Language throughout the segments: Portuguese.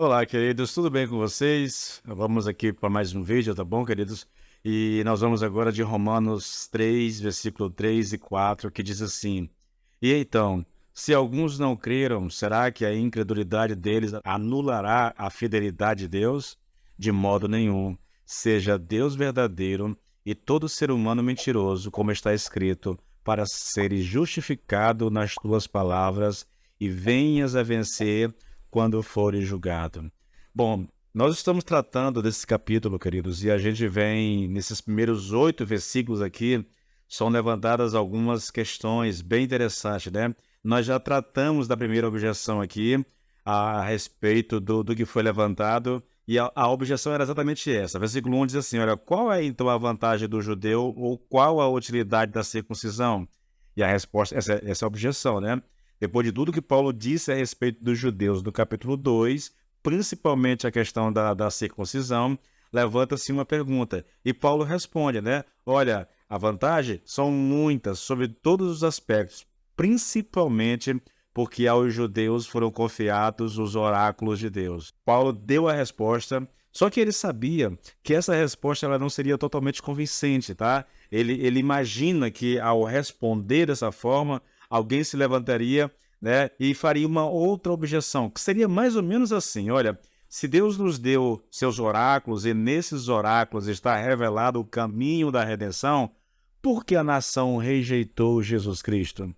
Olá, queridos, tudo bem com vocês? Vamos aqui para mais um vídeo, tá bom, queridos? E nós vamos agora de Romanos 3, versículo 3 e 4, que diz assim: E então, se alguns não creram, será que a incredulidade deles anulará a fidelidade de Deus? De modo nenhum. Seja Deus verdadeiro e todo ser humano mentiroso, como está escrito, para seres justificado nas tuas palavras e venhas a vencer quando fores julgado. Bom, nós estamos tratando desse capítulo, queridos, e a gente vem, nesses primeiros 8 versículos aqui, são levantadas algumas questões bem interessantes, né? Nós já tratamos da primeira objeção aqui, a respeito do que foi levantado, e a objeção era exatamente essa. Versículo 1 diz assim, olha, qual é então a vantagem do judeu, ou qual a utilidade da circuncisão? E a resposta, essa é a objeção, né? Depois de tudo que Paulo disse a respeito dos judeus no capítulo 2, principalmente a questão da circuncisão, levanta-se uma pergunta. E Paulo responde, né? Olha, a vantagem são muitas, sobre todos os aspectos, principalmente porque aos judeus foram confiados os oráculos de Deus. Paulo deu a resposta, só que ele sabia que essa resposta ela não seria totalmente convincente, tá? Ele imagina que ao responder dessa forma, alguém se levantaria, né, e faria uma outra objeção, que seria mais ou menos assim: olha, se Deus nos deu seus oráculos e nesses oráculos está revelado o caminho da redenção, por que a nação rejeitou Jesus Cristo?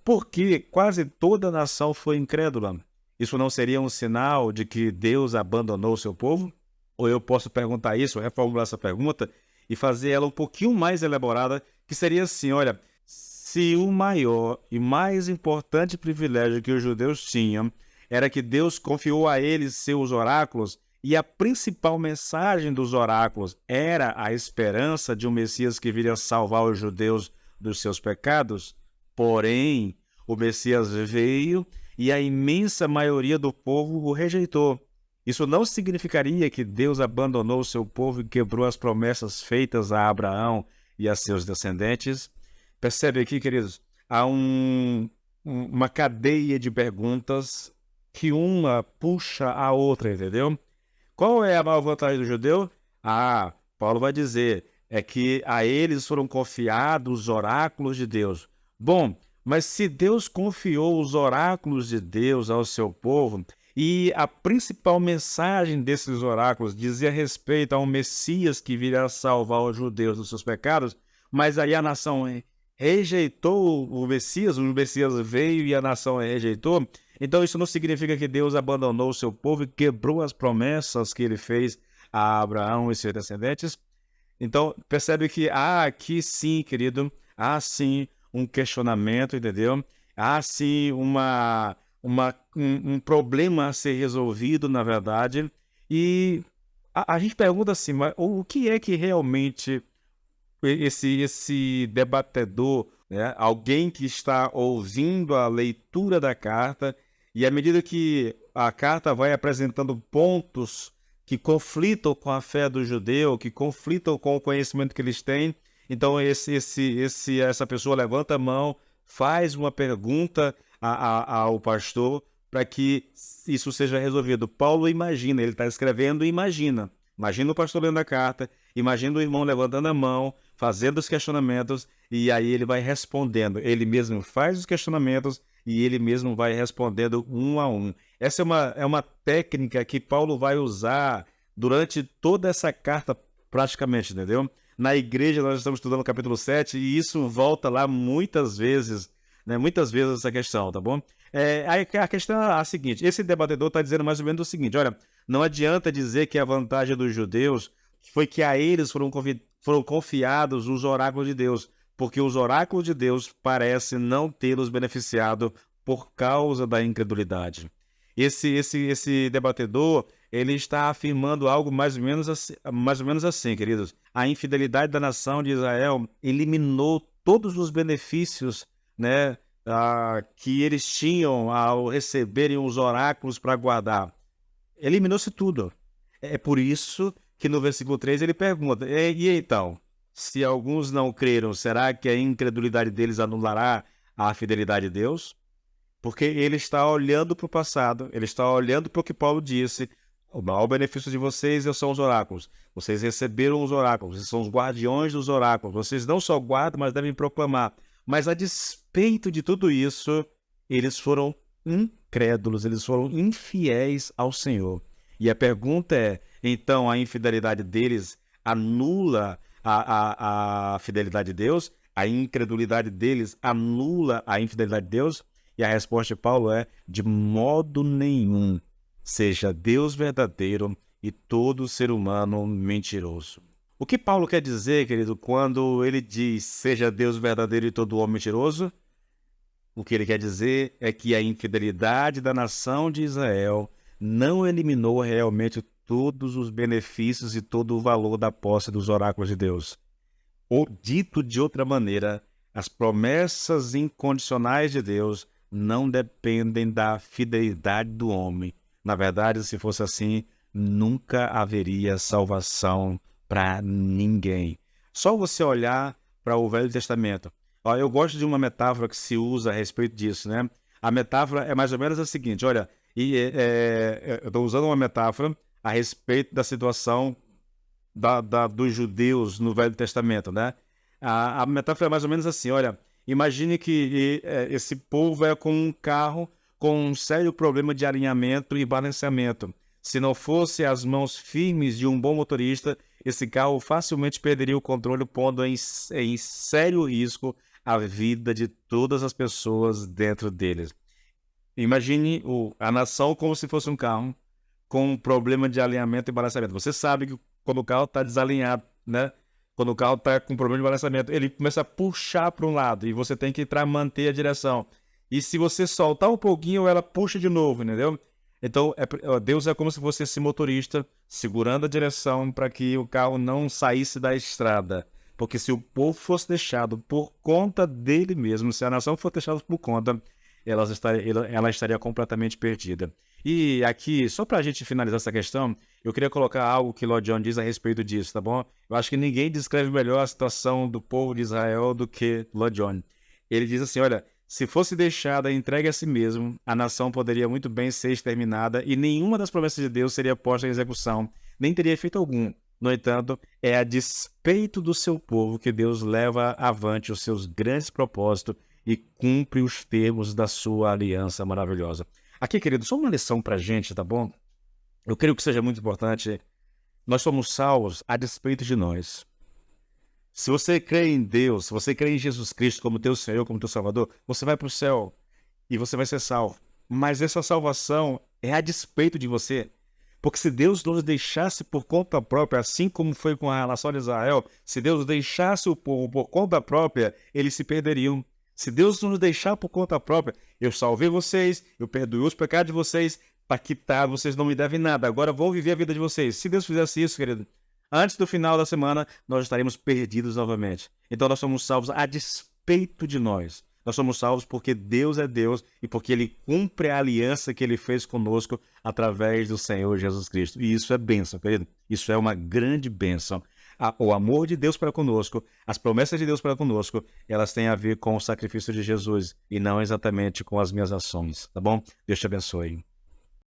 Porque quase toda a nação foi incrédula. Isso não seria um sinal de que Deus abandonou o seu povo? Ou eu posso perguntar isso, reformular essa pergunta e fazer ela um pouquinho mais elaborada, que seria assim: olha, se o maior e mais importante privilégio que os judeus tinham era que Deus confiou a eles seus oráculos, e a principal mensagem dos oráculos era a esperança de um Messias que viria salvar os judeus dos seus pecados, porém, o Messias veio e a imensa maioria do povo o rejeitou. Isso não significaria que Deus abandonou o seu povo e quebrou as promessas feitas a Abraão e a seus descendentes? Percebe aqui, queridos, há uma cadeia de perguntas que uma puxa a outra, entendeu? Qual é a maior vantagem do judeu? Ah, Paulo vai dizer, é que a eles foram confiados os oráculos de Deus. Bom, mas se Deus confiou os oráculos de Deus ao seu povo, e a principal mensagem desses oráculos dizia respeito a um Messias que viria salvar os judeus dos seus pecados, mas aí a nação rejeitou o Messias veio e a nação rejeitou, então isso não significa que Deus abandonou o seu povo e quebrou as promessas que ele fez a Abraão e seus descendentes. Então, percebe que há aqui sim, querido, há sim um questionamento, entendeu? Há sim um problema a ser resolvido, na verdade, e a gente pergunta assim, mas o que é que realmente esse debatedor, né, alguém que está ouvindo a leitura da carta, e à medida que a carta vai apresentando pontos que conflitam com a fé do judeu, que conflitam com o conhecimento que eles têm, então essa pessoa levanta a mão, faz uma pergunta ao pastor para que isso seja resolvido. Paulo imagina, ele está escrevendo e imagina. Imagina o pastor lendo a carta, imagina o irmão levantando a mão, fazendo os questionamentos, e aí ele vai respondendo. Ele mesmo faz os questionamentos e ele mesmo vai respondendo um a um. Essa é uma técnica que Paulo vai usar durante toda essa carta, praticamente, entendeu? Na igreja, nós estamos estudando o capítulo 7 e isso volta lá muitas vezes, né? Muitas vezes essa questão, tá bom? A questão é a seguinte: esse debatedor está dizendo mais ou menos o seguinte: olha, não adianta dizer que a vantagem dos judeus foi que a eles foram confiados os oráculos de Deus, porque os oráculos de Deus parecem não tê-los beneficiado por causa da incredulidade. Esse debatedor, ele está afirmando algo mais ou menos assim, queridos. A infidelidade da nação de Israel eliminou todos os benefícios, né, que eles tinham ao receberem os oráculos para guardar. Eliminou-se tudo. É por isso que no versículo 3 ele pergunta: e então, se alguns não creram, será que a incredulidade deles anulará a fidelidade de Deus? Porque ele está olhando para o passado, ele está olhando para o que Paulo disse. O maior benefício de vocês são os oráculos. Vocês receberam os oráculos, vocês são os guardiões dos oráculos. Vocês não só guardam, mas devem proclamar. Mas a despeito de tudo isso, eles foram incrédulos, eles foram infiéis ao Senhor. E a pergunta é, então a infidelidade deles anula a fidelidade de Deus? A incredulidade deles anula a infidelidade de Deus? E a resposta de Paulo é, de modo nenhum. Seja Deus verdadeiro e todo ser humano mentiroso. O que Paulo quer dizer, querido, quando ele diz seja Deus verdadeiro e todo homem mentiroso? O que ele quer dizer é que a infidelidade da nação de Israel não eliminou realmente todos os benefícios e todo o valor da posse dos oráculos de Deus. Ou, dito de outra maneira, as promessas incondicionais de Deus não dependem da fidelidade do homem. Na verdade, se fosse assim, nunca haveria salvação para ninguém. Só você olhar para o Velho Testamento. Eu gosto de uma metáfora que se usa a respeito disso, né? A metáfora é mais ou menos a seguinte, olha, eu estou usando uma metáfora a respeito da situação dos judeus no Velho Testamento, né? A metáfora é mais ou menos assim, olha, imagine que esse povo é com um carro com um sério problema de alinhamento e balanceamento. Se não fosse as mãos firmes de um bom motorista, esse carro facilmente perderia o controle, pondo em sério risco a vida de todas as pessoas dentro deles. Imagine a nação como se fosse um carro com um problema de alinhamento e balanceamento. Você sabe que quando o carro está desalinhado, né? Quando o carro está com problema de balanceamento, ele começa a puxar para um lado e você tem que manter a direção. E se você soltar um pouquinho, ela puxa de novo, entendeu? Então, Deus é como se fosse esse motorista segurando a direção para que o carro não saísse da estrada. Porque se o povo fosse deixado por conta dele mesmo, se a nação fosse deixada por conta, ela estaria completamente perdida. E aqui, só para a gente finalizar essa questão, eu queria colocar algo que Lloyd Jones diz a respeito disso, tá bom? Eu acho que ninguém descreve melhor a situação do povo de Israel do que Lloyd Jones. Ele diz assim, olha, se fosse deixada entregue a si mesmo, a nação poderia muito bem ser exterminada e nenhuma das promessas de Deus seria posta em execução, nem teria efeito algum. No entanto, é a despeito do seu povo que Deus leva avante os seus grandes propósitos e cumpre os termos da sua aliança maravilhosa. Aqui, querido, só uma lição pra gente, tá bom? Eu creio que seja muito importante. Nós somos salvos a despeito de nós. Se você crê em Deus, se você crê em Jesus Cristo como teu Senhor, como teu Salvador, você vai para o céu e você vai ser salvo. Mas essa salvação é a despeito de você. Porque se Deus nos deixasse por conta própria, assim como foi com a relação de Israel, se Deus deixasse o povo por conta própria, eles se perderiam. Se Deus nos deixar por conta própria, eu salvei vocês, eu perdoei os pecados de vocês, está quitado, vocês não me devem nada, agora vou viver a vida de vocês. Se Deus fizesse isso, querido, antes do final da semana, nós estaremos perdidos novamente. Então nós somos salvos a despeito de nós. Nós somos salvos porque Deus é Deus e porque Ele cumpre a aliança que Ele fez conosco através do Senhor Jesus Cristo. E isso é bênção, querido. Isso é uma grande bênção. O amor de Deus para conosco, as promessas de Deus para conosco, elas têm a ver com o sacrifício de Jesus e não exatamente com as minhas ações, tá bom? Deus te abençoe.